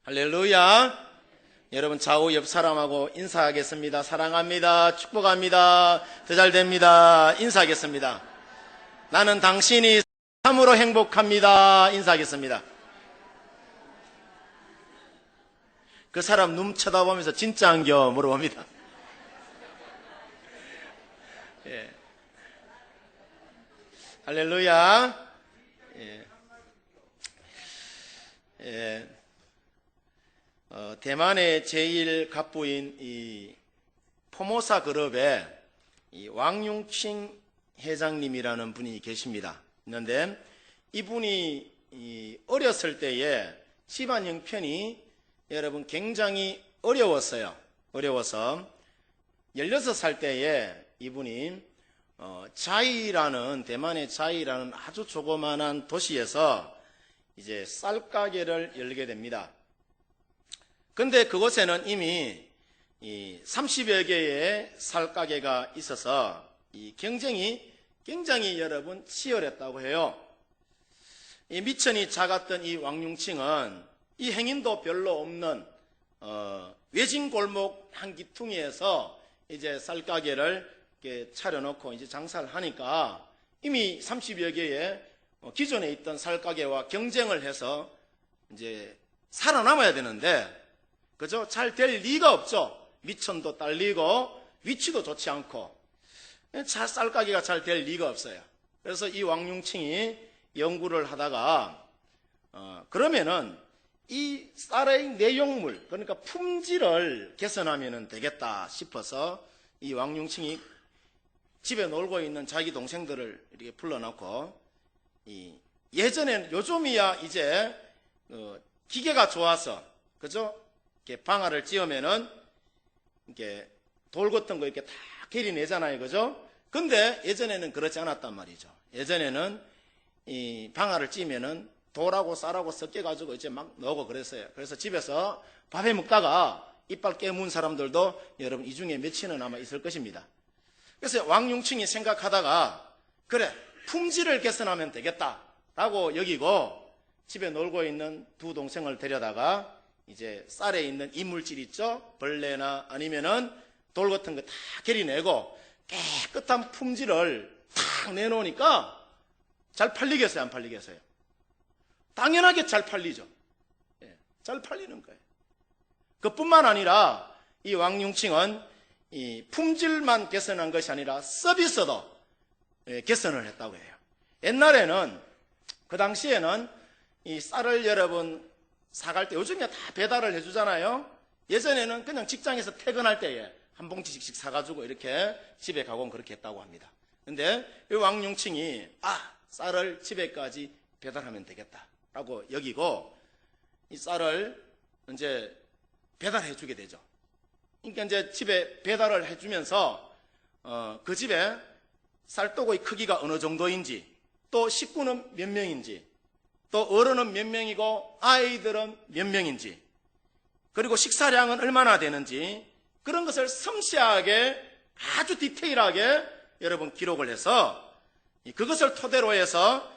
할렐루야. 여러분 좌우 옆 사람하고 인사하겠습니다. 사랑합니다. 축복합니다. 더 잘 됩니다. 인사하겠습니다. 나는 당신이 참으로 행복합니다. 인사하겠습니다. 그 사람 눈 쳐다보면서 진짜 안겨 물어봅니다. 예. 할렐루야. 예. 예. 대만의 제일 갑부인 이 포모사 그룹의 이 왕융칭 회장님이라는 분이 계십니다. 있는데 이분이 어렸을 때에 집안 형편이 여러분 굉장히 어려웠어요. 어려워서 16살 때에 이분이 자이라는 대만의 자이라는 아주 조그만한 도시에서 이제 쌀가게를 열게 됩니다. 근데 그곳에는 이미 30여 개의 쌀가게가 있어서 이 경쟁이 굉장히 여러분 치열했다고 해요. 이 미천이 작았던 이 왕융칭은 이 행인도 별로 없는 외진 골목 한 기퉁이에서 이제 쌀가게를 이렇게 차려놓고 이제 장사를 하니까 이미 30여 개의 기존에 있던 쌀가게와 경쟁을 해서 이제 살아남아야 되는데 그죠? 잘 될 리가 없죠. 미천도 딸리고 위치도 좋지 않고 쌀가게가 잘 될 리가 없어요. 그래서 이 왕융칭이 연구를 하다가 그러면은 이 쌀의 내용물 그러니까 품질을 개선하면 되겠다 싶어서 이 왕융칭이 집에 놀고 있는 자기 동생들을 이렇게 불러놓고 예전에는 요즘이야 이제 기계가 좋아서 그죠? 이렇게 방아를 찧으면은 이렇게 돌 같은 거 이렇게 다 계리내잖아요, 그죠? 근데 예전에는 그렇지 않았단 말이죠. 예전에는 이 방아를 찧으면은 돌하고 쌀하고 섞여가지고 이제 막 넣고 그랬어요. 그래서 집에서 밥해 먹다가 이빨 깨문 사람들도 여러분 이 중에 몇이는 아마 있을 것입니다. 그래서 왕융칭이 생각하다가 그래 품질을 개선하면 되겠다라고 여기고 집에 놀고 있는 두 동생을 데려다가 이제 쌀에 있는 이물질 있죠? 벌레나 아니면은 돌 같은 거 다 계리내고 깨끗한 품질을 탁 내놓으니까 잘 팔리겠어요? 안 팔리겠어요? 당연하게 잘 팔리죠. 예, 잘 팔리는 거예요. 그뿐만 아니라 이 왕융칭은 이 품질만 개선한 것이 아니라 서비스도 개선을 했다고 해요. 옛날에는 그 당시에는 이 쌀을 여러분 사갈 때 요즘에 다 배달을 해주잖아요. 예전에는 그냥 직장에서 퇴근할 때에 한 봉지씩 사가지고 이렇게 집에 가고 그렇게 했다고 합니다. 근데 이 왕융칭이 쌀을 집에까지 배달하면 되겠다라고 여기고 이 쌀을 이제 배달해 주게 되죠. 그러니까 이제 집에 배달을 해주면서 그 집에 쌀떡의 크기가 어느 정도인지 또 식구는 몇 명인지 또 어른은 몇 명이고 아이들은 몇 명인지 그리고 식사량은 얼마나 되는지 그런 것을 섬세하게 아주 디테일하게 여러분 기록을 해서 그것을 토대로 해서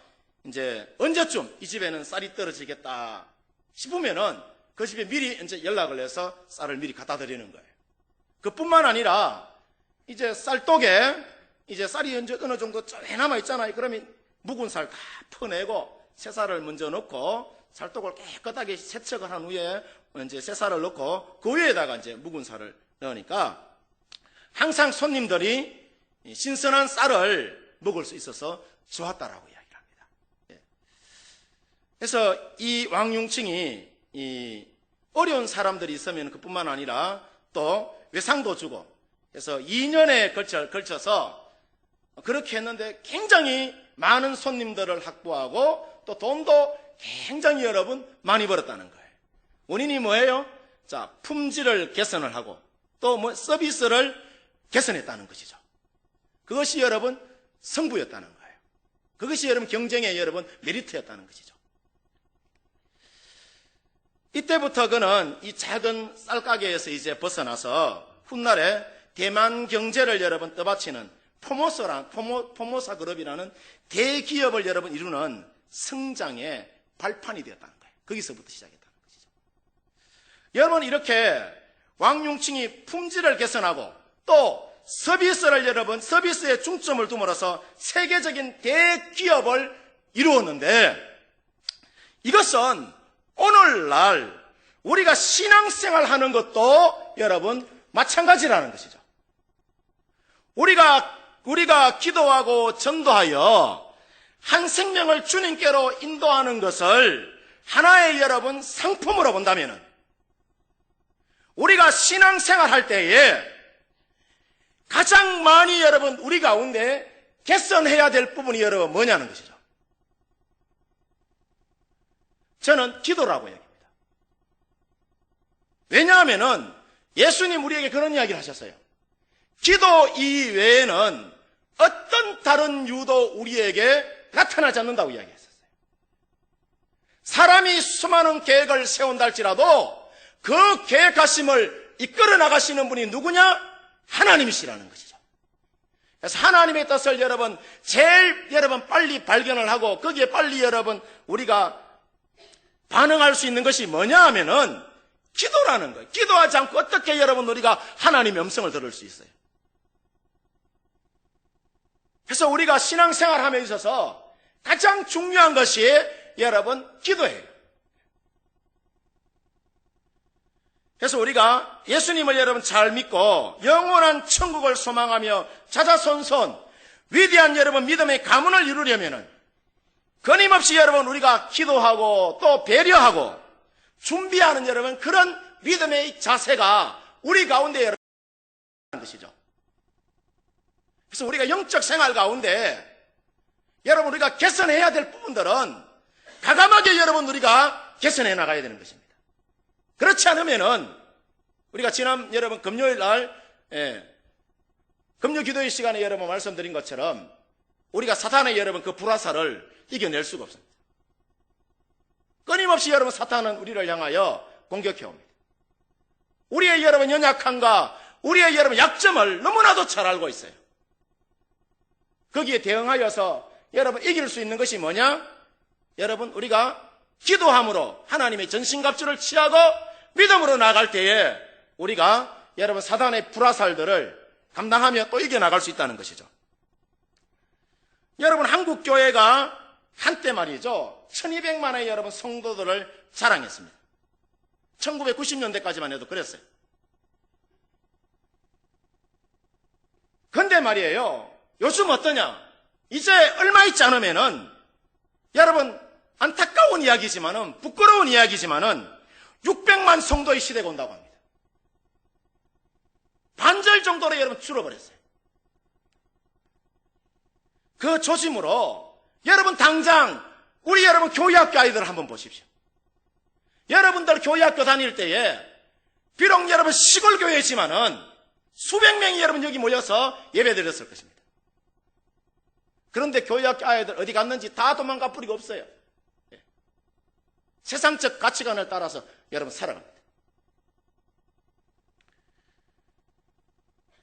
이제 언제쯤 이 집에는 쌀이 떨어지겠다 싶으면은 그 집에 미리 이제 연락을 해서 쌀을 미리 갖다 드리는 거예요. 그뿐만 아니라 이제 쌀떡에 이제 쌀이 이제 어느 정도 쫙 남아 있잖아요. 그러면 묵은 쌀 다 퍼내고 새쌀을 먼저 넣고 쌀떡을 깨끗하게 세척을 한 후에 이제 새쌀을 넣고 그 위에다가 이제 묵은 쌀을 넣으니까 항상 손님들이 신선한 쌀을 먹을 수 있어서 좋았다라고 이야기를 합니다. 예. 그래서 이 왕융칭이 이 어려운 사람들이 있으면 그뿐만 아니라 또 외상도 주고 그래서 2년에 걸쳐서 그렇게 했는데 굉장히 많은 손님들을 확보하고 또 돈도 굉장히 여러분 많이 벌었다는 거예요. 원인이 뭐예요? 자, 품질을 개선을 하고 또 서비스를 개선했다는 것이죠. 그것이 여러분 성부였다는 거예요. 그것이 여러분 경쟁의 여러분 메리트였다는 것이죠. 이때부터 그는 이 작은 쌀가게에서 이제 벗어나서 훗날에 대만 경제를 여러분 떠받치는 포모사 그룹이라는 대기업을 여러분 이루는 성장의 발판이 되었다는 거예요. 거기서부터 시작했다는 것이죠. 여러분 이렇게 왕융층이 품질을 개선하고 또 서비스를 여러분 서비스에 중점을 둠으로써 세계적인 대기업을 이루었는데 이것은 오늘날 우리가 신앙생활 하는 것도 여러분 마찬가지라는 것이죠. 우리가 기도하고 전도하여 한 생명을 주님께로 인도하는 것을 하나의 여러분 상품으로 본다면은 우리가 신앙생활 할 때에 가장 많이 여러분 우리 가운데 개선해야 될 부분이 여러분 뭐냐는 것이죠. 저는 기도라고 얘기합니다. 왜냐하면은 예수님 우리에게 그런 이야기를 하셨어요. 기도 이외에는 어떤 다른 유도 우리에게 나타나지 않는다고 이야기했었어요. 사람이 수많은 계획을 세운다 할지라도 그 계획하심을 이끌어 나가시는 분이 누구냐? 하나님이시라는 것이죠. 그래서 하나님의 뜻을 여러분 제일 여러분 빨리 발견을 하고 거기에 빨리 여러분 우리가 반응할 수 있는 것이 뭐냐 하면은 기도라는 거예요. 기도하지 않고 어떻게 여러분 우리가 하나님의 음성을 들을 수 있어요? 그래서 우리가 신앙생활함에 있어서 가장 중요한 것이 여러분 기도예요. 그래서 우리가 예수님을 여러분 잘 믿고 영원한 천국을 소망하며 자자손손 위대한 여러분 믿음의 가문을 이루려면은 끊임없이 여러분 우리가 기도하고 또 배려하고 준비하는 여러분 그런 믿음의 자세가 우리 가운데 여러분 것이죠. 그래서 우리가 영적 생활 가운데 여러분 우리가 개선해야 될 부분들은 과감하게 여러분 우리가 개선해 나가야 되는 것입니다. 그렇지 않으면은 우리가 지난 여러분 금요일 날 금요 기도의 시간에 여러분 말씀드린 것처럼 우리가 사탄의 여러분 그 불화살을 이겨낼 수가 없습니다. 끊임없이 여러분 사탄은 우리를 향하여 공격해 옵니다. 우리의 여러분 연약함과 우리의 여러분 약점을 너무나도 잘 알고 있어요. 거기에 대응하여서 여러분 이길 수 있는 것이 뭐냐? 여러분 우리가 기도함으로 하나님의 전신갑주를 취하고 믿음으로 나갈 때에 우리가 여러분 사단의 불화살들을 감당하며 또 이겨나갈 수 있다는 것이죠. 여러분 한국 교회가 한때 말이죠 1200만의 여러분 성도들을 자랑했습니다. 1990년대까지만 해도 그랬어요. 근데 말이에요 요즘 어떠냐? 이제 얼마 있지 않으면은 여러분 안타까운 이야기지만은 부끄러운 이야기지만은 600만 성도의 시대가 온다고 합니다. 반절 정도로 여러분 줄어버렸어요. 그 조짐으로 여러분 당장 우리 여러분 교회학교 아이들을 한번 보십시오. 여러분들 교회학교 다닐 때에 비록 여러분 시골 교회지만은 수백 명이 여러분 여기 모여서 예배드렸을 것입니다. 그런데 교회학교 아이들 어디 갔는지 다 도망가 뿌리가 없어요. 세상적 가치관을 따라서 여러분 살아갑니다.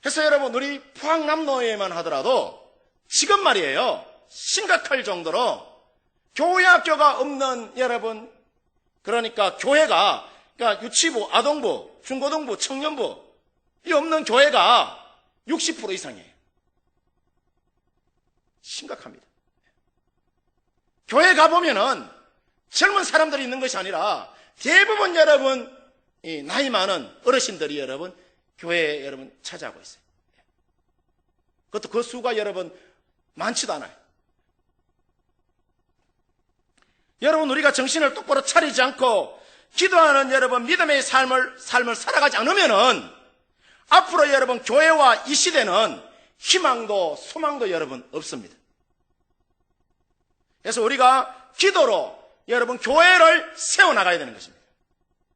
그래서 여러분 우리 포항남로에만 하더라도 지금 말이에요 심각할 정도로 교회학교가 없는 여러분 그러니까 교회가 그러니까 유치부, 아동부, 중고등부, 청년부 이 없는 교회가 60% 이상이에요. 심각합니다. 교회 가보면은 젊은 사람들이 있는 것이 아니라 대부분 여러분 이 나이 많은 어르신들이 여러분 교회에 여러분 차지하고 있어요. 그것도 그 수가 여러분 많지도 않아요. 여러분 우리가 정신을 똑바로 차리지 않고 기도하는 여러분 믿음의 삶을 살아가지 않으면은 앞으로 여러분 교회와 이 시대는 희망도 소망도 여러분 없습니다. 그래서 우리가 기도로 여러분 교회를 세워나가야 되는 것입니다.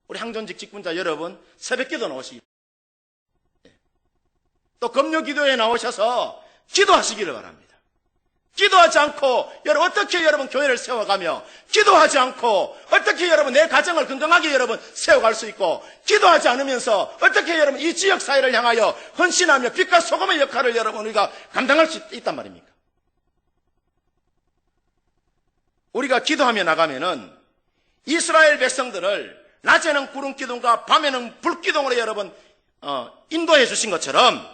우리 항존직 직분자 여러분 새벽기도 나오시기 또 금요기도에 나오셔서 기도하시기를 바랍니다. 기도하지 않고 여러분 어떻게 여러분 교회를 세워가며 기도하지 않고 어떻게 여러분 내 가정을 건강하게 여러분 세워갈 수 있고 기도하지 않으면서 어떻게 여러분 이 지역 사회를 향하여 헌신하며 빛과 소금의 역할을 여러분 우리가 감당할 수 있단 말입니까? 우리가 기도하며 나가면은 이스라엘 백성들을 낮에는 구름기둥과 밤에는 불기둥으로 여러분 인도해 주신 것처럼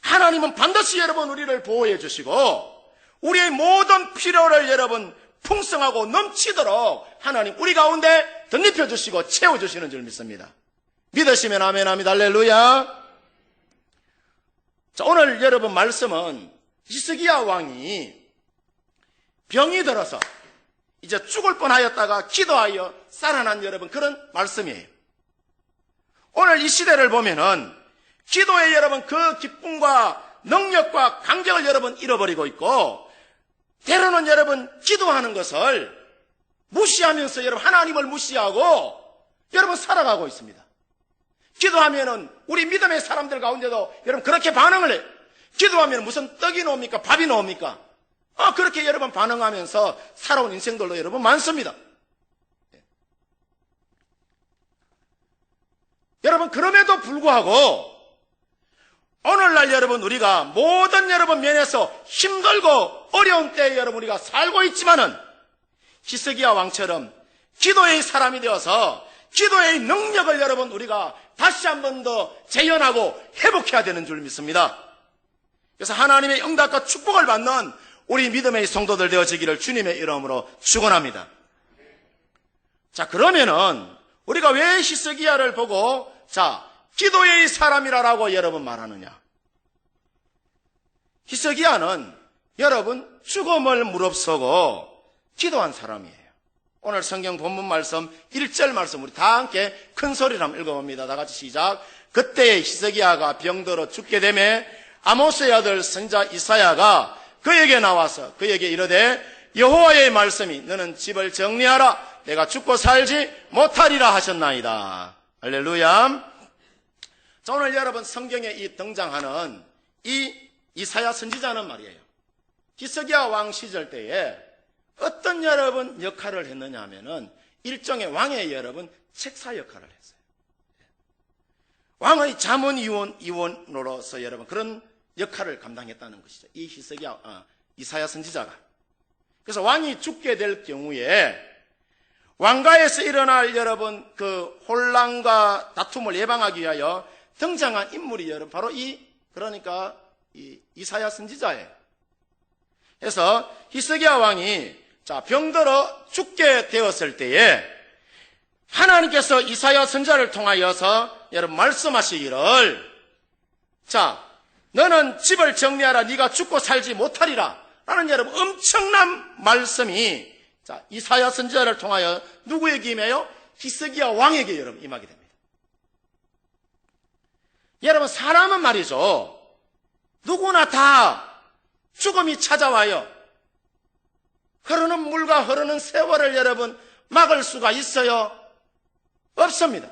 하나님은 반드시 여러분 우리를 보호해 주시고 우리의 모든 필요를 여러분 풍성하고 넘치도록 하나님 우리 가운데 덧입혀 주시고 채워 주시는 줄 믿습니다. 믿으시면 아멘 합니다. 할렐루야. 자, 오늘 여러분 말씀은 히스기야 왕이 병이 들어서 이제 죽을 뻔하였다가 기도하여 살아난 여러분 그런 말씀이에요. 오늘 이 시대를 보면은 기도에 여러분 그 기쁨과 능력과 감격을 여러분 잃어버리고 있고 때로는 여러분 기도하는 것을 무시하면서 여러분 하나님을 무시하고 여러분 살아가고 있습니다. 기도하면은 우리 믿음의 사람들 가운데도 여러분 그렇게 반응을 해요. 기도하면 무슨 떡이 나옵니까? 밥이 나옵니까? 그렇게 여러분 반응하면서 살아온 인생들도 여러분 많습니다. 여러분 그럼에도 불구하고 오늘날 여러분 우리가 모든 여러분 면에서 힘들고 어려운 때에 여러분 우리가 살고 있지만은 히스기야 왕처럼 기도의 사람이 되어서 기도의 능력을 여러분 우리가 다시 한 번 더 재현하고 회복해야 되는 줄 믿습니다. 그래서 하나님의 응답과 축복을 받는 우리 믿음의 성도들 되어지기를 주님의 이름으로 축원합니다. 자, 그러면은 우리가 왜 히스기야를 보고 기도의 사람이라고 여러분 말하느냐? 히스기야는 여러분 죽음을 무릅쓰고 기도한 사람이에요. 오늘 성경 본문 말씀 1절 말씀 우리 다 함께 큰 소리로 한번 읽어봅니다. 다 같이 시작. 그때 히스기야가 병들어 죽게 되매 아모스의 아들 선지자 이사야가 그에게 나와서 그에게 이르되 여호와의 말씀이 너는 집을 정리하라 내가 죽고 살지 못하리라 하셨나이다. 할렐루야. 자, 오늘 여러분 성경에 이 등장하는 이 이사야 선지자는 말이에요. 히스기야 왕 시절 때에 어떤 여러분 역할을 했느냐 하면은 일종의 왕의 여러분 책사 역할을 했어요. 왕의 자문위원으로서 여러분 그런 역할을 감당했다는 것이죠. 이 이사야 선지자가. 그래서 왕이 죽게 될 경우에 왕가에서 일어날 여러분 그 혼란과 다툼을 예방하기 위하여 등장한 인물이 여러분 바로 그러니까 이사야 선지자예요. 그래서 히스기야 왕이 병들어 죽게 되었을 때에 하나님께서 이사야 선지자를 통하여서 여러분 말씀하시기를 너는 집을 정리하라 네가 죽고 살지 못하리라 라는 여러분 엄청난 말씀이 이사야 선지자를 통하여 누구에게 임해요? 히스기야 왕에게 여러분 임하게 됩니다. 여러분 사람은 말이죠 누구나 다 죽음이 찾아와요. 흐르는 물과 흐르는 세월을 여러분 막을 수가 있어요? 없습니다.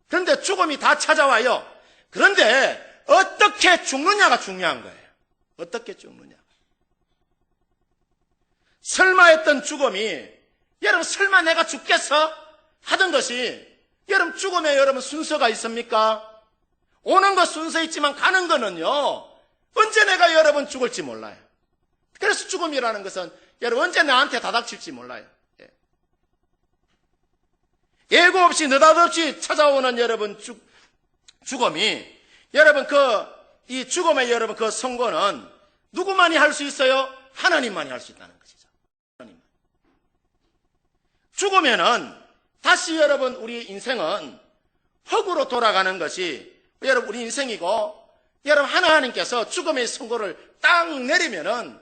그런데 죽음이 다 찾아와요. 그런데 어떻게 죽느냐가 중요한 거예요. 어떻게 죽느냐. 설마 했던 죽음이 여러분 설마 내가 죽겠어? 하던 것이 여러분 죽음에 여러분 순서가 있습니까? 오는 것 순서 있지만 가는 거는요 언제 내가 여러분 죽을지 몰라요. 그래서 죽음이라는 것은 여러분 언제 나한테 다닥칠지 몰라요. 예고 없이 느닷없이 찾아오는 여러분 죽음이 여러분 이 죽음의 여러분 그 선고는 누구만이 할 수 있어요? 하나님만이 할 수 있다는 것이죠. 하나님만. 죽으면은 다시 여러분 우리 인생은 흙으로 돌아가는 것이 여러분 우리 인생이고 여러분 하나님께서 죽음의 선고를 딱 내리면은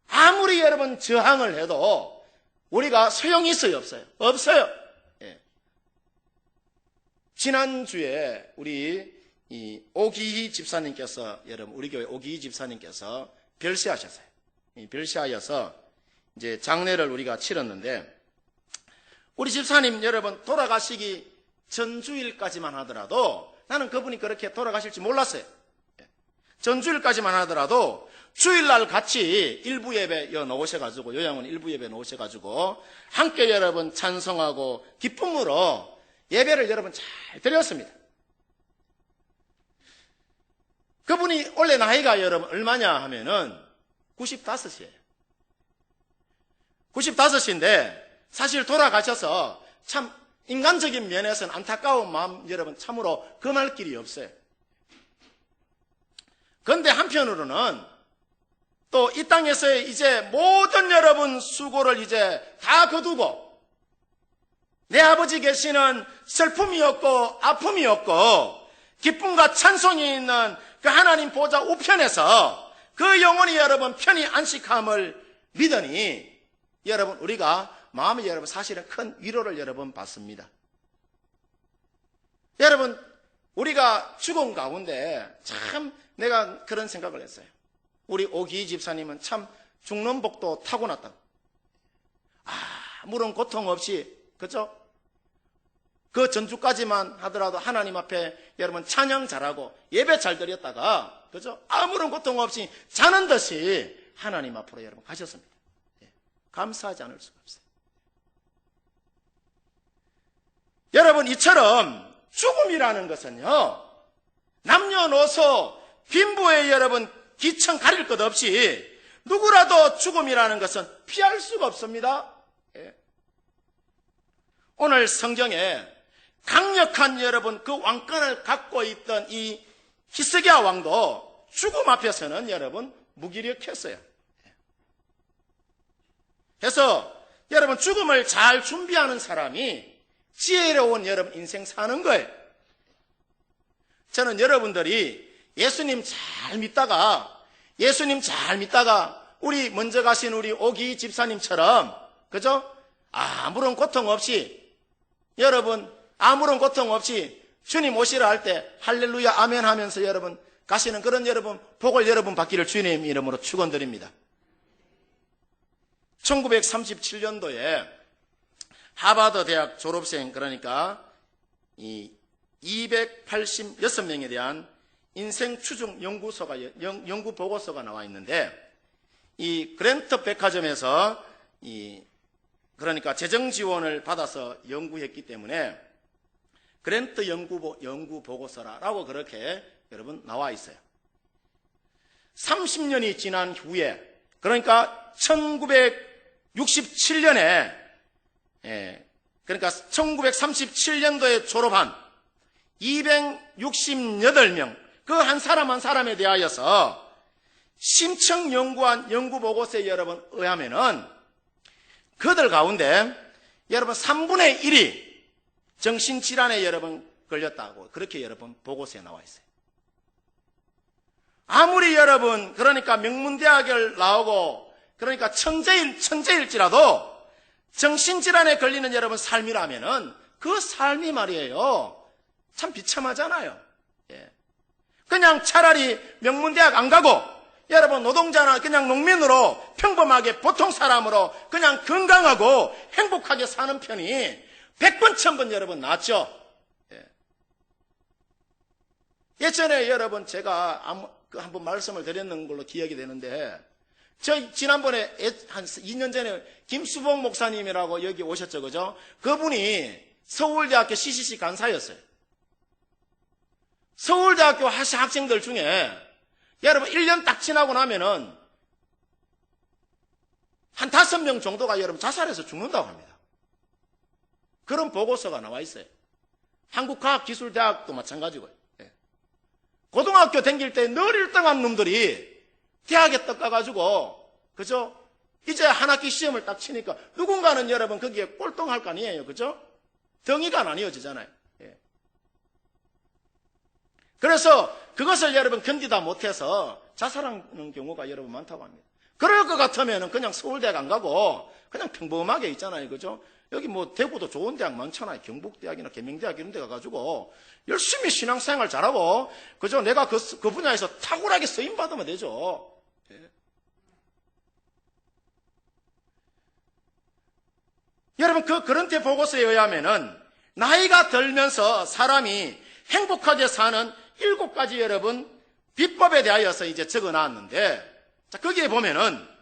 아무리 여러분 저항을 해도 우리가 소용이 있어요? 없어요? 없어요. 예. 지난주에 우리 오기희 집사님께서 여러분 우리 교회 오기희 집사님께서 별세하셨어요. 별세하여서 이제 장례를 우리가 치렀는데 우리 집사님 여러분 돌아가시기 전주일까지만 하더라도 나는 그분이 그렇게 돌아가실지 몰랐어요. 전주일까지만 하더라도 주일날 같이 일부 예배 놓으셔가지고 요양원 일부 예배 놓으셔가지고 함께 여러분 찬송하고 기쁨으로 예배를 여러분 잘 드렸습니다. 그분이 원래 나이가 여러분 얼마냐 하면은 95이에요. 95인데 사실 돌아가셔서 참 인간적인 면에서는 안타까운 마음 여러분 참으로 금할 길이 없어요. 그런데 한편으로는 또 이 땅에서의 이제 모든 여러분 수고를 이제 다 거두고 내 아버지 계시는 슬픔이 없고 아픔이 없고 기쁨과 찬송이 있는 그 하나님 보좌 우편에서 그 영혼이 여러분 편히 안식함을 믿으니 여러분 우리가 마음에 여러분 사실은 큰 위로를 여러분 받습니다. 여러분 우리가 죽음 가운데 참 내가 그런 생각을 했어요. 우리 오기 집사님은 참 죽는 복도 타고났다. 아무런 고통 없이 그죠? 그 전주까지만 하더라도 하나님 앞에 여러분 찬양 잘하고 예배 잘 드렸다가 그죠? 아무런 고통 없이 자는 듯이 하나님 앞으로 여러분 가셨습니다. 감사하지 않을 수가 없어요. 여러분 이처럼 죽음이라는 것은요 남녀노소 빈부에 여러분 기청 가릴 것 없이 누구라도 죽음이라는 것은 피할 수가 없습니다. 오늘 성경에 강력한 여러분 그 왕권을 갖고 있던 이 히스기야 왕도 죽음 앞에서는 여러분 무기력했어요. 그래서 여러분 죽음을 잘 준비하는 사람이 지혜로운 여러분 인생 사는 거예요. 저는 여러분들이 예수님 잘 믿다가 우리 먼저 가신 우리 오기 집사님처럼 그죠? 아무런 고통 없이 여러분 아무런 고통 없이 주님 오시라 할 때 할렐루야 아멘 하면서 여러분 가시는 그런 여러분 복을 여러분 받기를 주님 이름으로 축원드립니다. 1937년도에 하버드 대학 졸업생 그러니까 이 286명에 대한 인생 추종 연구 보고서가 나와 있는데 이 그랜트 백화점에서 그러니까 재정 지원을 받아서 연구했기 때문에 그랜트 연구 보고서라고 그렇게 여러분 나와 있어요. 30년이 지난 후에 그러니까 1967년에 그러니까 1937년도에 졸업한 268명 그 한 사람 한 사람에 대하여서 심층 연구한 연구 보고서에 여러분 의하면은 그들 가운데 여러분 3분의 1이 정신질환에 여러분 걸렸다고 그렇게 여러분 보고서에 나와 있어요. 아무리 여러분 그러니까 명문대학을 나오고 그러니까 천재일지라도 정신질환에 걸리는 여러분 삶이라면은 그 삶이 말이에요 참 비참하잖아요. 그냥 차라리 명문대학 안 가고 여러분 노동자나 그냥 농민으로 평범하게 보통 사람으로 그냥 건강하고 행복하게 사는 편이 100번 1000번 여러분 낫죠. 예전에 여러분 제가 한번 말씀을 드렸는 걸로 기억이 되는데 저 지난번에 한 2년 전에 김수봉 목사님이라고 여기 오셨죠, 그죠? 그분이 서울대학교 CCC 간사였어요. 서울대학교 학생들 중에 여러분 1년 딱 지나고 나면은 한 5명 정도가 여러분 자살해서 죽는다고 합니다. 그런 보고서가 나와 있어요. 한국과학기술대학도 마찬가지고요. 고등학교 다닐 때 늘 1등한 놈들이 대학에 떡가가지고 그죠? 이제 한 학기 시험을 딱 치니까 누군가는 여러분 거기에 꼴등할 거 아니에요, 그죠? 등위가 나뉘어지잖아요. 그래서 그것을 여러분 견디다 못해서 자살하는 경우가 여러분 많다고 합니다. 그럴 것 같으면 그냥 서울대학 안 가고 그냥 평범하게 있잖아요, 그죠? 여기 뭐 대구도 좋은 대학 많잖아요. 경북대학이나 계명대학 이런 데 가가지고 열심히 신앙생활 잘하고 그죠? 내가 그 분야에서 탁월하게 쓰임받으면 되죠. 여러분 그런 데 보고서에 의하면은 나이가 들면서 사람이 행복하게 사는 7가지 여러분 비법에 대하여서 이제 적어놨는데 자 거기에 보면은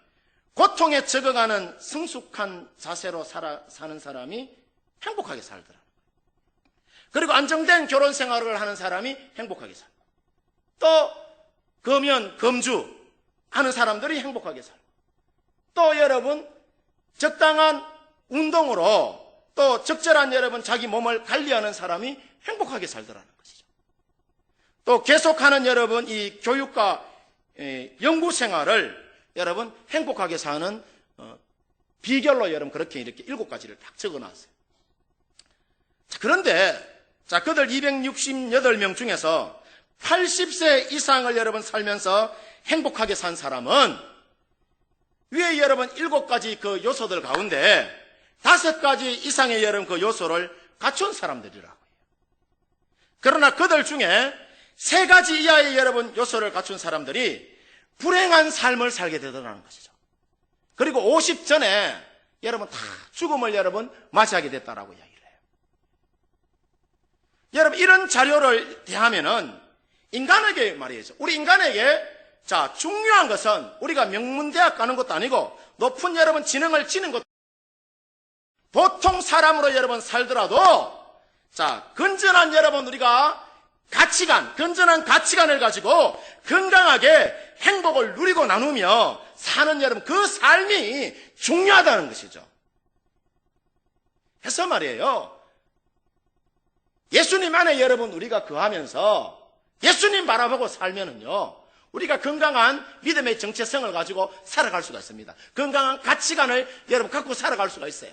고통에 적응하는 성숙한 자세로 사는 사람이 행복하게 살더라. 그리고 안정된 결혼 생활을 하는 사람이 행복하게 살고 또 금연, 금주 하는 사람들이 행복하게 살고 또 여러분 적당한 운동으로 또 적절한 여러분 자기 몸을 관리하는 사람이 행복하게 살더라는 것이죠. 또 계속하는 여러분 이 교육과 연구 생활을 여러분 행복하게 사는 비결로 여러분 그렇게 이렇게 7가지를 딱 적어놨어요. 자, 그런데 그들 268명 중에서 80세 이상을 여러분 살면서 행복하게 산 사람은 위에 여러분 7가지 그 요소들 가운데 5가지 이상의 여러분 그 요소를 갖춘 사람들이라고요. 그러나 그들 중에 3가지 이하의 여러분 요소를 갖춘 사람들이 불행한 삶을 살게 되더라는 것이죠. 그리고 50 전에 여러분 다 죽음을 여러분 맞이하게 됐다라고 이야기를 해요. 여러분 이런 자료를 대하면은 인간에게 말이죠. 우리 인간에게 중요한 것은 우리가 명문대학 가는 것도 아니고 높은 여러분 지능을 지닌 것도 보통 사람으로 여러분 살더라도 건전한 여러분 우리가 건전한 가치관을 가지고 건강하게 행복을 누리고 나누며 사는 여러분 그 삶이 중요하다는 것이죠. 해서 말이에요. 예수님 안에 여러분 우리가 거하면서 예수님 바라보고 살면은요, 우리가 건강한 믿음의 정체성을 가지고 살아갈 수가 있습니다. 건강한 가치관을 여러분 갖고 살아갈 수가 있어요.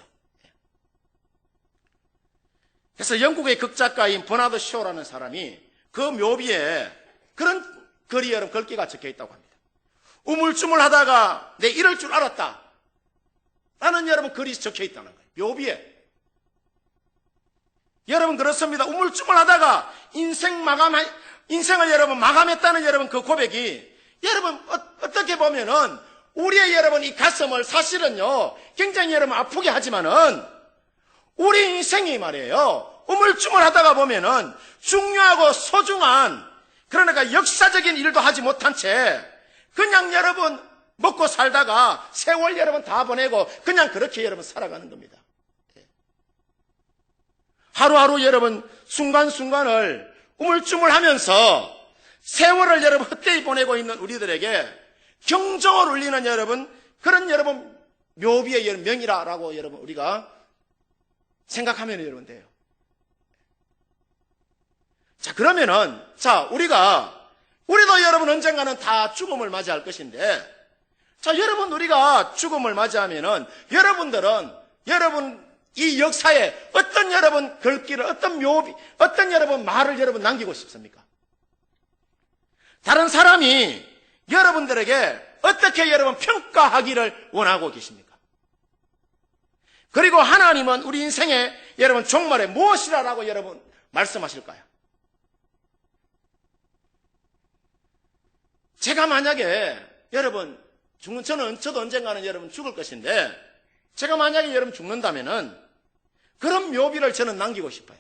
그래서 영국의 극작가인 버나드 쇼라는 사람이 그 묘비에 그런 글이 여러분 글귀가 적혀 있다고 합니다. 우물쭈물하다가 내 이럴 줄 알았다 라는 여러분 글이 적혀 있다는 거예요. 묘비에. 여러분 그렇습니다. 우물쭈물하다가 인생을 여러분 마감했다는 여러분 그 고백이 여러분 어떻게 보면은 우리의 여러분 이 가슴을 사실은요 굉장히 여러분 아프게 하지만은 우리 인생이 말이에요 우물쭈물하다가 보면은 중요하고 소중한 그러니까 역사적인 일도 하지 못한 채 그냥 여러분 먹고 살다가 세월 여러분 다 보내고 그냥 그렇게 여러분 살아가는 겁니다. 하루하루 여러분 순간순간을 우물쭈물하면서 세월을 여러분 헛되이 보내고 있는 우리들에게 경종을 울리는 여러분 그런 여러분 묘비의 여러분 명이라고 여러분 우리가 생각하면 여러분 돼요. 그러면은 우리도 여러분 언젠가는 다 죽음을 맞이할 것인데 여러분 우리가 죽음을 맞이하면은 여러분들은 여러분 이 역사에 어떤 여러분 글귀를 어떤 묘비 어떤 여러분 말을 여러분 남기고 싶습니까? 다른 사람이 여러분들에게 어떻게 여러분 평가하기를 원하고 계십니까? 그리고 하나님은 우리 인생의 여러분 종말에 무엇이라고 여러분 말씀하실까요? 제가 만약에 여러분 저도 언젠가는 여러분 죽을 것인데 제가 만약에 여러분 죽는다면은 그런 묘비를 저는 남기고 싶어요.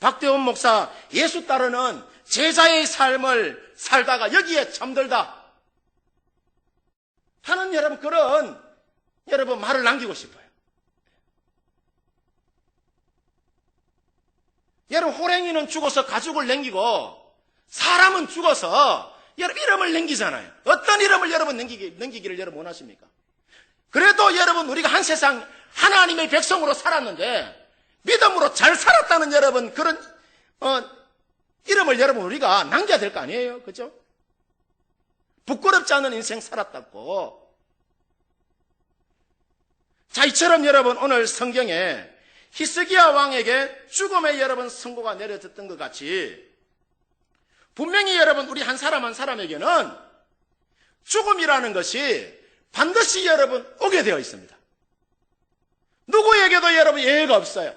박대원 목사 예수 따르는 제자의 삶을 살다가 여기에 잠들다 하는 여러분 그런 여러분 말을 남기고 싶어요. 여러분 호랭이는 죽어서 가죽을 남기고 사람은 죽어서 여러분 이름을 남기잖아요. 어떤 이름을 여러분 남기기를 여러분 원하십니까? 그래도 여러분 우리가 한 세상 하나님의 백성으로 살았는데 믿음으로 잘 살았다는 여러분 그런 이름을 여러분 우리가 남겨야 될 거 아니에요? 그죠? 부끄럽지 않은 인생 살았다고. 이처럼 여러분 오늘 성경에 히스기야 왕에게 죽음의 여러분 선고가 내려졌던 것 같이 분명히 여러분 우리 한 사람 한 사람에게는 죽음이라는 것이 반드시 여러분 오게 되어 있습니다. 누구에게도 여러분 예외가 없어요.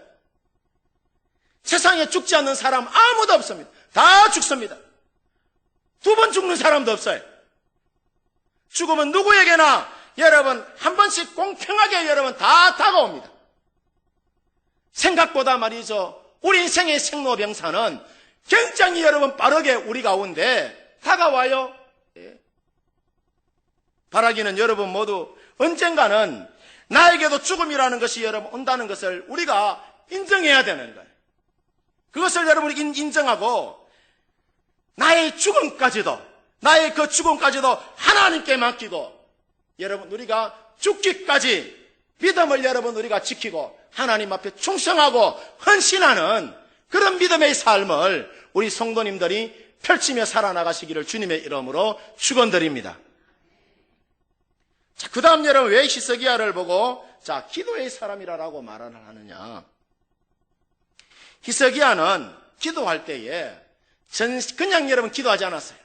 세상에 죽지 않는 사람 아무도 없습니다. 다 죽습니다. 2번 죽는 사람도 없어요. 죽음은 누구에게나 여러분 한 번씩 공평하게 여러분 다 다가옵니다. 생각보다 말이죠. 우리 인생의 생로병사는 굉장히 여러분 빠르게 우리 가운데 다가와요. 바라기는 여러분 모두 언젠가는 나에게도 죽음이라는 것이 여러분 온다는 것을 우리가 인정해야 되는 거예요. 그것을 여러분이 인정하고 나의 죽음까지도 나의 그 죽음까지도 하나님께 맡기고 여러분 우리가 죽기까지 믿음을 여러분 우리가 지키고 하나님 앞에 충성하고 헌신하는 그런 믿음의 삶을 우리 성도님들이 펼치며 살아나가시기를 주님의 이름으로 축원드립니다. 자, 그 다음 여러분 왜 히스기야를 보고 자 기도의 사람이라고 말을 하느냐. 히스기야는 기도할 때에 그냥 여러분 기도하지 않았어요.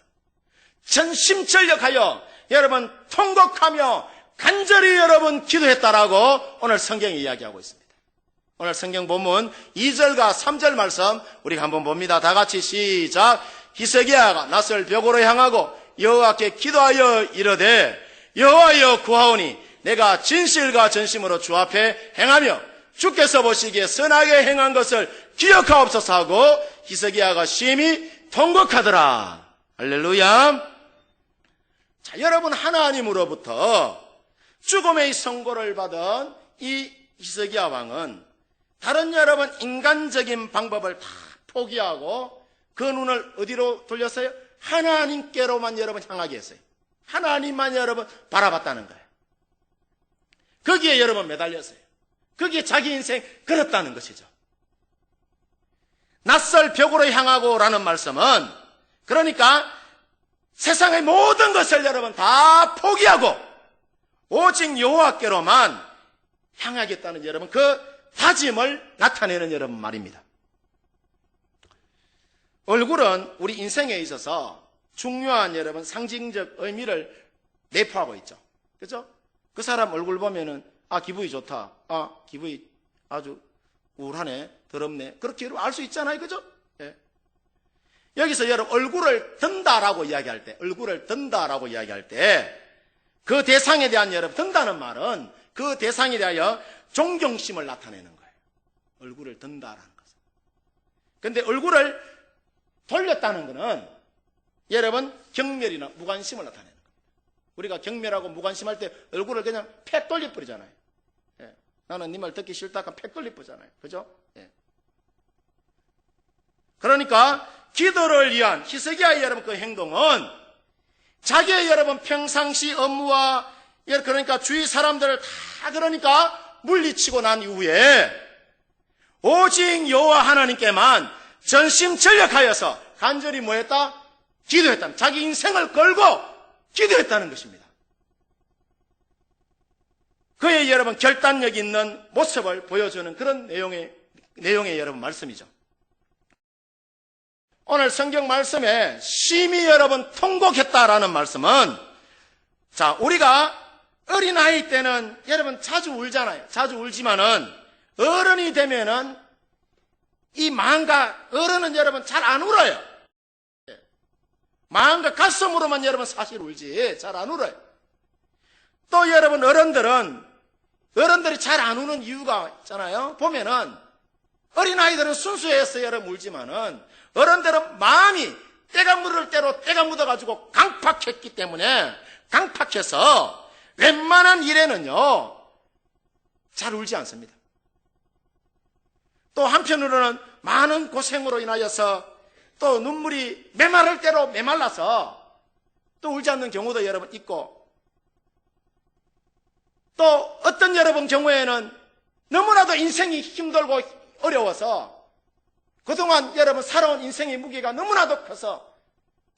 전심전력하여 여러분 통곡하며 간절히 여러분 기도했다라고 오늘 성경이 이야기하고 있습니다. 오늘 성경 본문 2절과 3절 말씀 우리가 한번 봅니다. 다 같이 시작. 히스기야가 낯을 벽으로 향하고 여호와께 기도하여 이르되 여호와여 구하오니 내가 진실과 전심으로 주 앞에 행하며 주께서 보시기에 선하게 행한 것을 기억하옵소서 하고 히스기야가 심히 통곡하더라. 할렐루야. 자, 여러분 하나님으로부터 죽음의 선고를 받은 이 히스기야 왕은 다른 여러분 인간적인 방법을 다 포기하고 그 눈을 어디로 돌렸어요? 하나님께로만 여러분 향하게 했어요. 하나님만 여러분 바라봤다는 거예요. 거기에 여러분 매달렸어요. 거기에 자기 인생 걸었다는 것이죠. 낯설 벽으로 향하고 라는 말씀은 그러니까 세상의 모든 것을 여러분 다 포기하고 오직 여호와께로만 향하겠다는 여러분 그 다짐을 나타내는 여러분 말입니다. 얼굴은 우리 인생에 있어서 중요한 여러분 상징적 의미를 내포하고 있죠. 그렇죠? 그 사람 얼굴 보면은 기분이 좋다. 기분이 아주 우울하네. 더럽네. 그렇게 여러분 알 수 있잖아요. 그죠? 예. 여기서 여러분 얼굴을 든다라고 이야기할 때 그 대상에 대한 여러분 든다는 말은 그 대상에 대하여 존경심을 나타내는 거예요. 얼굴을 든다라는 것은. 그런데 얼굴을 돌렸다는 것은 여러분 경멸이나 무관심을 나타내는 겁니다. 우리가 경멸하고 무관심할 때 얼굴을 그냥 팩 돌려버리잖아요. 예. 나는 네 말 듣기 싫다 하면 팩 돌려버리잖아요. 그죠? 예. 그러니까 기도를 위한 히스기야의 여러분 그 행동은 자기의 여러분 평상시 업무와 그러니까 주위 사람들을 다 그러니까 물리치고 난 이후에 오직 여호와 하나님께만 전심전력하여서 간절히 뭐했다? 기도했다. 자기 인생을 걸고 기도했다는 것입니다. 그의 여러분 결단력 있는 모습을 보여주는 그런 내용의 여러분 말씀이죠. 오늘 성경 말씀에 심히 여러분 통곡했다라는 말씀은 자 우리가 어린아이 때는 여러분 자주 울잖아요. 자주 울지만은 어른이 되면은 이 마음과 어른은 여러분 잘 안 울어요. 마음과 가슴으로만 여러분 사실 울지 잘 안 울어요. 또 여러분 어른들이 잘 안 우는 이유가 있잖아요. 보면은 어린아이들은 순수해서 여러분 울지만은 어른들은 마음이 때가 묻을 대로 때가 묻어가지고 강팍했기 때문에 강팍해서 웬만한 일에는요 잘 울지 않습니다. 또 한편으로는 많은 고생으로 인하여서 또 눈물이 메마를 대로 메말라서 또 울지 않는 경우도 여러분 있고 또 어떤 여러분 경우에는 너무나도 인생이 힘들고 어려워서 그동안 여러분 살아온 인생의 무게가 너무나도 커서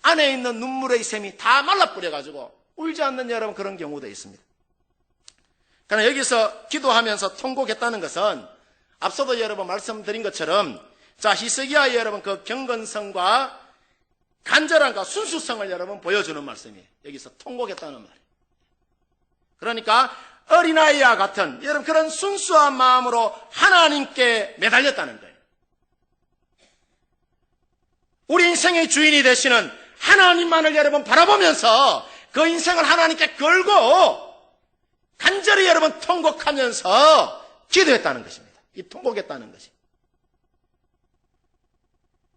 안에 있는 눈물의 샘이 다 말라버려가지고 울지 않는 여러분 그런 경우도 있습니다. 그러나 여기서 기도하면서 통곡했다는 것은 앞서도 여러분 말씀드린 것처럼 자 히스기야의 여러분 그 경건성과 간절함과 순수성을 여러분 보여주는 말씀이에요. 여기서 통곡했다는 말이에요. 그러니까 어린아이와 같은 여러분 그런 순수한 마음으로 하나님께 매달렸다는 거예요. 우리 인생의 주인이 되시는 하나님만을 여러분 바라보면서 그 인생을 하나님께 걸고 간절히 여러분 통곡하면서 기도했다는 것입니다. 이 통곡했다는 것이.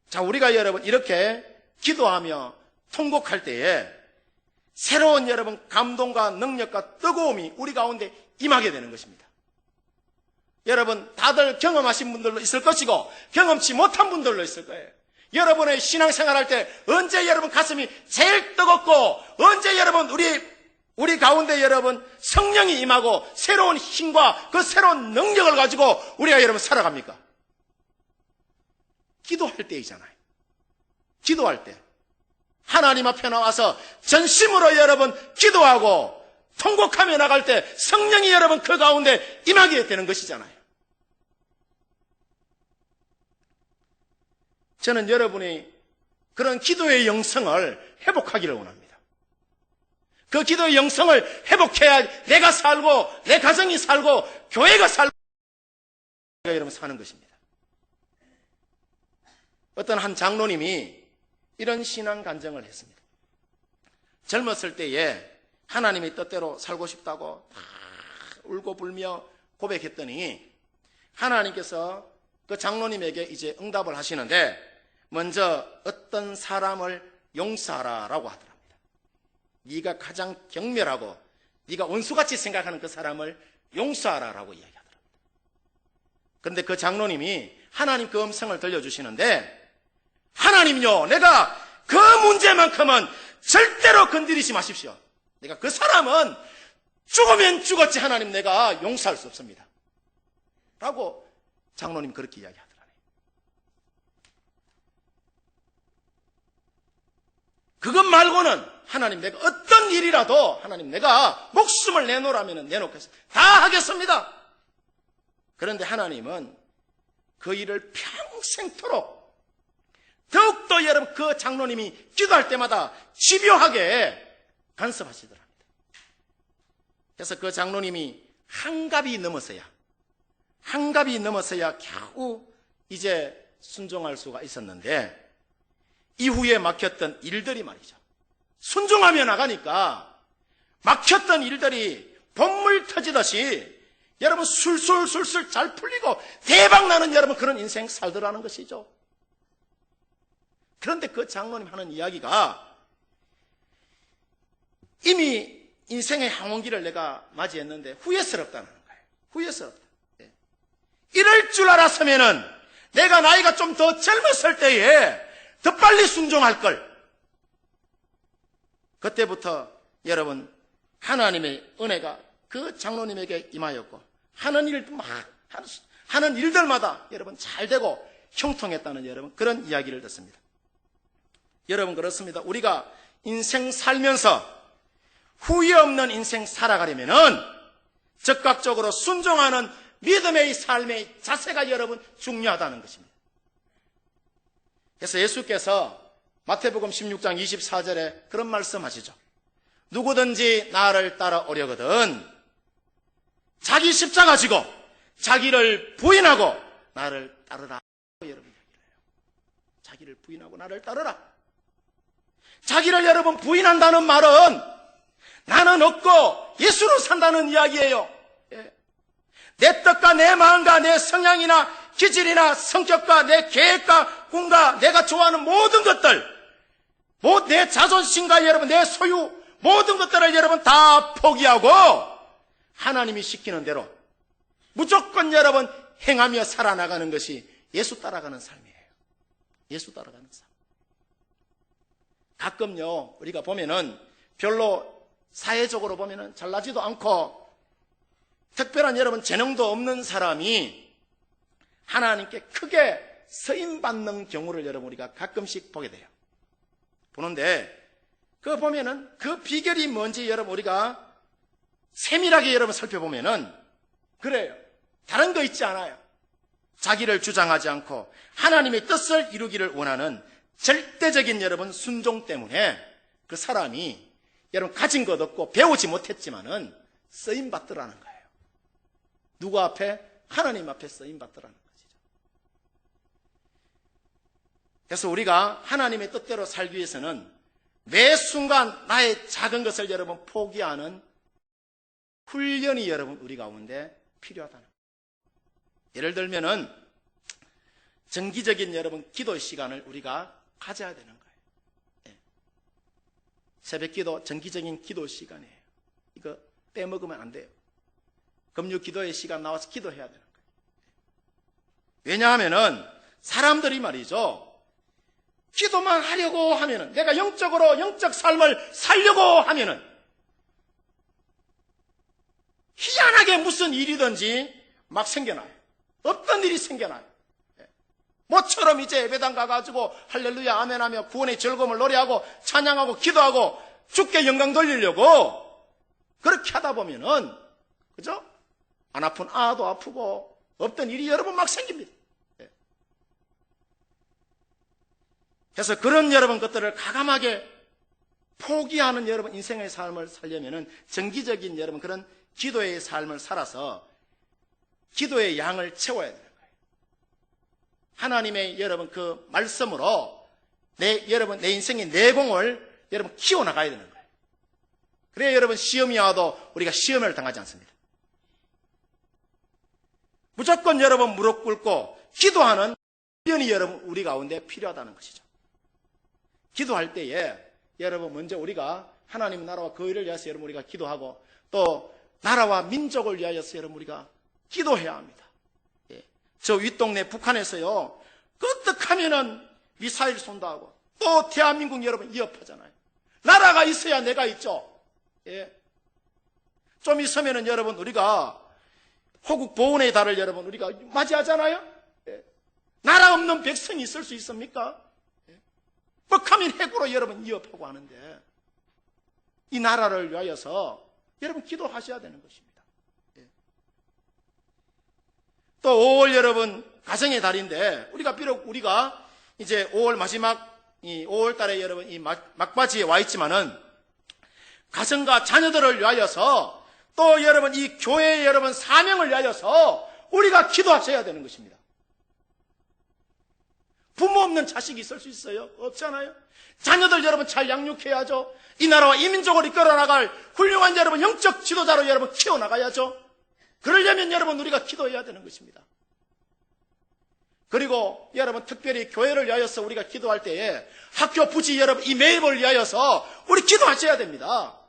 자, 우리가 여러분 이렇게 기도하며 통곡할 때에 새로운 여러분 감동과 능력과 뜨거움이 우리 가운데 임하게 되는 것입니다. 여러분 다들 경험하신 분들도 있을 것이고 경험치 못한 분들도 있을 거예요. 여러분의 신앙생활 할 때 언제 여러분 가슴이 제일 뜨겁고 언제 여러분 우리 우리 가운데 여러분 성령이 임하고 새로운 힘과 그 새로운 능력을 가지고 우리가 여러분 살아갑니까? 기도할 때이잖아요. 기도할 때 하나님 앞에 나와서 전심으로 여러분 기도하고 통곡하며 나갈 때 성령이 여러분 그 가운데 임하게 되는 것이잖아요. 저는 여러분이 그런 기도의 영성을 회복하기를 원합니다. 그 기도의 영성을 회복해야 내가 살고 내 가정이 살고 교회가 살고 여러분 사는 것입니다. 어떤 한 장로님이 이런 신앙 간증을 했습니다. 젊었을 때에 하나님의 뜻대로 살고 싶다고 다 울고 불며 고백했더니 하나님께서 그 장로님에게 이제 응답을 하시는데 먼저 어떤 사람을 용서하라라고 하더랍니다. 네가 가장 경멸하고 네가 원수같이 생각하는 그 사람을 용서하라라고 이야기하더랍니다. 그런데 그 장로님이 하나님 그 음성을 들려주시는데 하나님요, 내가 그 문제만큼은 절대로 건드리지 마십시오. 내가 그 사람은 죽으면 죽었지 하나님 내가 용서할 수 없습니다. 라고 장로님 그렇게 이야기하더라고요. 그것 말고는 하나님 내가 어떤 일이라도 하나님 내가 목숨을 내놓으라면 내놓겠습니다. 다 하겠습니다. 그런데 하나님은 그 일을 평생토록 더욱더 여러분 그 장로님이 기도할 때마다 집요하게 간섭하시더랍니다. 그래서 그 장로님이 한갑이 넘어서야 겨우 이제 순종할 수가 있었는데 이후에 막혔던 일들이 말이죠. 순종하며 나가니까 막혔던 일들이 봇물 터지듯이 여러분 술술술술 잘 풀리고 대박나는 여러분 그런 인생 살더라는 것이죠. 그런데 그 장로님 하는 이야기가 이미 인생의 항원기를 내가 맞이했는데 후회스럽다는 거예요. 후회스럽다. 네. 이럴 줄 알았으면은 내가 나이가 좀 더 젊었을 때에 더 빨리 순종할 걸. 그때부터 여러분 하나님의 은혜가 그 장로님에게 임하였고 하는 일들마다 여러분 잘 되고 형통했다는 여러분 그런 이야기를 듣습니다. 여러분 그렇습니다. 우리가 인생 살면서 후회 없는 인생 살아가려면은 적극적으로 순종하는 믿음의 삶의 자세가 여러분 중요하다는 것입니다. 그래서 예수께서 마태복음 16장 24절에 그런 말씀하시죠. 누구든지 나를 따라오려거든 자기 십자가 지고 자기를 부인하고 나를 따르라. 여러분 얘기를 해요. 자기를 부인하고 나를 따르라. 자기를 여러분 부인한다는 말은 나는 없고 예수로 산다는 이야기예요. 예. 내 뜻과 내 마음과 내 성향이나 기질이나 성격과 내 계획과 꿈과 내가 좋아하는 모든 것들, 내 자존심과 여러분 내 소유 모든 것들을 여러분 다 포기하고 하나님이 시키는 대로 무조건 여러분 행하며 살아나가는 것이 예수 따라가는 삶이에요. 예수 따라가는 삶. 가끔요 우리가 보면은 별로 사회적으로 보면은 잘나지도 않고 특별한 여러분 재능도 없는 사람이 하나님께 크게 쓰임받는 경우를 여러분 우리가 가끔씩 보게 돼요. 보는데 그거 보면은 그 비결이 뭔지 여러분 우리가 세밀하게 여러분 살펴보면은 그래요. 다른 거 있지 않아요. 자기를 주장하지 않고 하나님의 뜻을 이루기를 원하는 절대적인 여러분 순종 때문에 그 사람이 여러분 가진 것 없고 배우지 못했지만은 쓰임받더라는 거예요. 누구 앞에? 하나님 앞에 쓰임받더라는 것이죠. 그래서 우리가 하나님의 뜻대로 살기 위해서는 매 순간 나의 작은 것을 여러분 포기하는 훈련이 여러분 우리 가운데 필요하다는 거예요. 예를 들면은 정기적인 여러분 기도 시간을 우리가 가져야 되는 거예요. 네. 새벽 기도 정기적인 기도 시간이에요. 이거 빼먹으면 안 돼요. 금요 기도의 시간 나와서 기도해야 되는 거예요. 왜냐하면은 사람들이 말이죠. 기도만 하려고 하면은 내가 영적으로 영적 삶을 살려고 하면은 희한하게 무슨 일이든지 막 생겨나요. 없던 일이 생겨나요. 모처럼 이제 예배당 가가지고 할렐루야 아멘하며 구원의 즐거움을 노래하고 찬양하고 기도하고 주께 영광 돌리려고 그렇게 하다 보면은, 그죠? 안 아픈 아도 아프고 없던 일이 여러분 막 생깁니다. 그래서 그런 여러분 것들을 과감하게 포기하는 여러분 인생의 삶을 살려면은 정기적인 여러분 그런 기도의 삶을 살아서 기도의 양을 채워야 되는 거예요. 하나님의 여러분 그 말씀으로 여러분 내 인생의 내공을 여러분 키워나가야 되는 거예요. 그래야 여러분 시험이 와도 우리가 시험을 당하지 않습니다. 무조건 여러분 무릎 꿇고 기도하는 훈련이 여러분 우리 가운데 필요하다는 것이죠. 기도할 때에 여러분 먼저 우리가 하나님 나라와 그 일을 위해서 여러분 우리가 기도하고 또 나라와 민족을 위하여서 여러분 우리가 기도해야 합니다. 저 윗동네 북한에서요 끄떡하면은 미사일 쏜다고 또 대한민국 여러분 위협하잖아요. 나라가 있어야 내가 있죠. 좀 있으면은 여러분 우리가 호국 보훈의 달을 여러분 우리가 맞이하잖아요. 나라 없는 백성이 있을 수 있습니까? 뻑하면 핵으로 여러분 위협하고 하는데 이 나라를 위하여서 여러분 기도하셔야 되는 것입니다. 또 5월 여러분 가정의 달인데 우리가 이제 5월 마지막 이 5월 달에 여러분 이 막바지에 와 있지만은 가정과 자녀들을 위하여서 또 여러분 이 교회의 여러분 사명을 위하여서 우리가 기도하셔야 되는 것입니다. 부모 없는 자식이 있을 수 있어요? 없잖아요. 자녀들 여러분 잘 양육해야죠. 이 나라와 이 민족을 이끌어 나갈 훌륭한 여러분 영적 지도자로 여러분 키워나가야죠. 그러려면 여러분 우리가 기도해야 되는 것입니다. 그리고 여러분 특별히 교회를 위하여서 우리가 기도할 때에 학교 부지 여러분 이 매입을 위하여서 우리 기도하셔야 됩니다.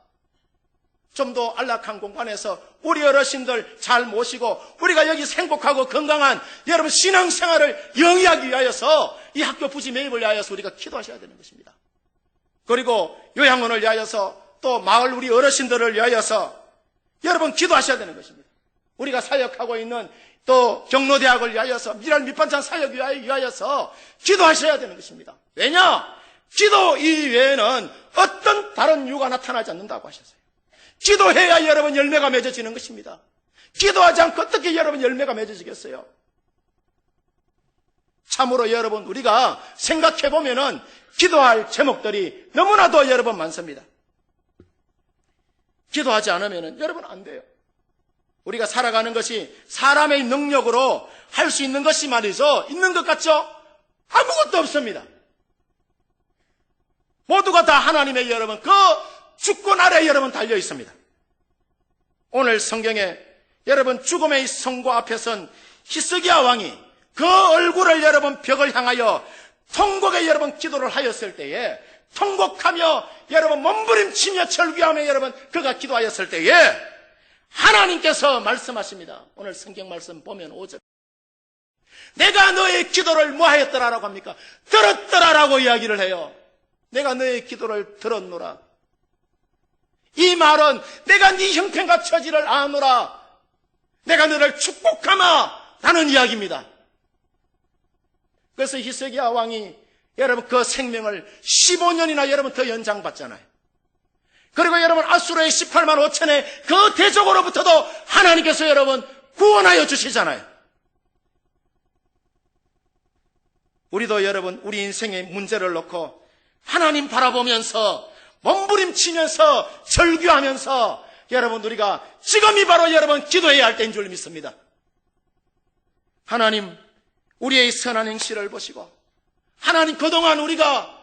좀 더 안락한 공간에서 우리 어르신들 잘 모시고 우리가 여기 행복하고 건강한 여러분 신앙생활을 영위하기 위하여서 이 학교 부지 매입을 위하여서 우리가 기도하셔야 되는 것입니다. 그리고 요양원을 위하여서 또 마을 우리 어르신들을 위하여서 여러분 기도하셔야 되는 것입니다. 우리가 사역하고 있는 또 경로대학을 위하여서 미랄 밑반찬 사역 위하여서 기도하셔야 되는 것입니다. 왜냐? 기도 이외에는 어떤 다른 이유가 나타나지 않는다고 하셨어요. 기도해야 여러분 열매가 맺어지는 것입니다. 기도하지 않고 어떻게 여러분 열매가 맺어지겠어요? 참으로 여러분 우리가 생각해 보면은 기도할 제목들이 너무나도 여러분 많습니다. 기도하지 않으면은 여러분 안 돼요. 우리가 살아가는 것이 사람의 능력으로 할 수 있는 것이 말이죠. 있는 것 같죠? 아무것도 없습니다. 모두가 다 하나님의 여러분 그 주권 아래에 여러분 달려 있습니다. 오늘 성경에 여러분 죽음의 성고 앞에 선 히스기야 왕이 그 얼굴을 여러분 벽을 향하여 통곡에 여러분 기도를 하였을 때에 통곡하며 여러분 몸부림치며 절규하며 여러분 그가 기도하였을 때에 하나님께서 말씀하십니다. 오늘 성경 말씀 보면 5절 내가 너의 기도를 뭐 하였더라라고 합니까? 들었더라라고 이야기를 해요. 내가 너의 기도를 들었노라. 이 말은 내가 네 형편과 처지를 아노라. 내가 너를 축복하마 라는 이야기입니다. 그래서 히스기야 왕이 여러분 그 생명을 15년이나 여러분 더 연장받잖아요. 그리고 여러분 아수르의 18만 5천의 그 대적으로부터도 하나님께서 여러분 구원하여 주시잖아요. 우리도 여러분 우리 인생의 문제를 놓고 하나님 바라보면서 몸부림치면서 절규하면서 여러분 우리가 지금이 바로 여러분 기도해야 할 때인 줄 믿습니다. 하나님 우리의 선한 행실을 보시고 하나님 그동안 우리가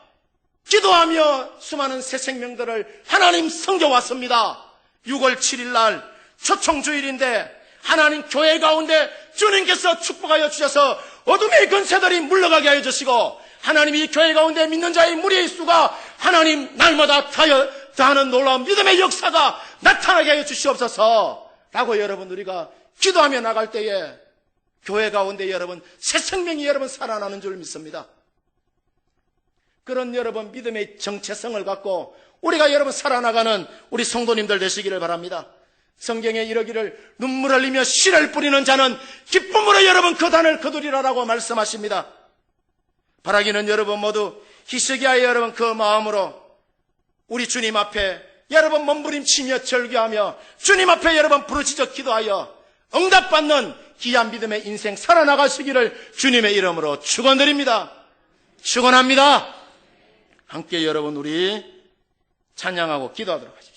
기도하며 수많은 새 생명들을 하나님 섬겨왔습니다. 6월 7일 날 초청주일인데 하나님 교회 가운데 주님께서 축복하여 주셔서 어둠의 권세들이 물러가게 하여 주시고 하나님 이 교회 가운데 믿는 자의 무리의 수가 하나님 날마다 더하는 놀라운 믿음의 역사가 나타나게 하여 주시옵소서 라고 여러분 우리가 기도하며 나갈 때에 교회 가운데 여러분 새 생명이 여러분 살아나는 줄 믿습니다. 그런 여러분 믿음의 정체성을 갖고 우리가 여러분 살아나가는 우리 성도님들 되시기를 바랍니다. 성경에 이러기를 눈물 흘리며 씨를 뿌리는 자는 기쁨으로 여러분 그 단을 거두리라라고 말씀하십니다. 바라기는 여러분 모두 히스기야의 여러분 그 마음으로 우리 주님 앞에 여러분 몸부림치며 절규하며 주님 앞에 여러분 부르짖어 기도하여 응답받는 귀한 믿음의 인생 살아나가시기를 주님의 이름으로 축원드립니다. 축원합니다. 함께 여러분 우리 찬양하고 기도하도록 하십시오.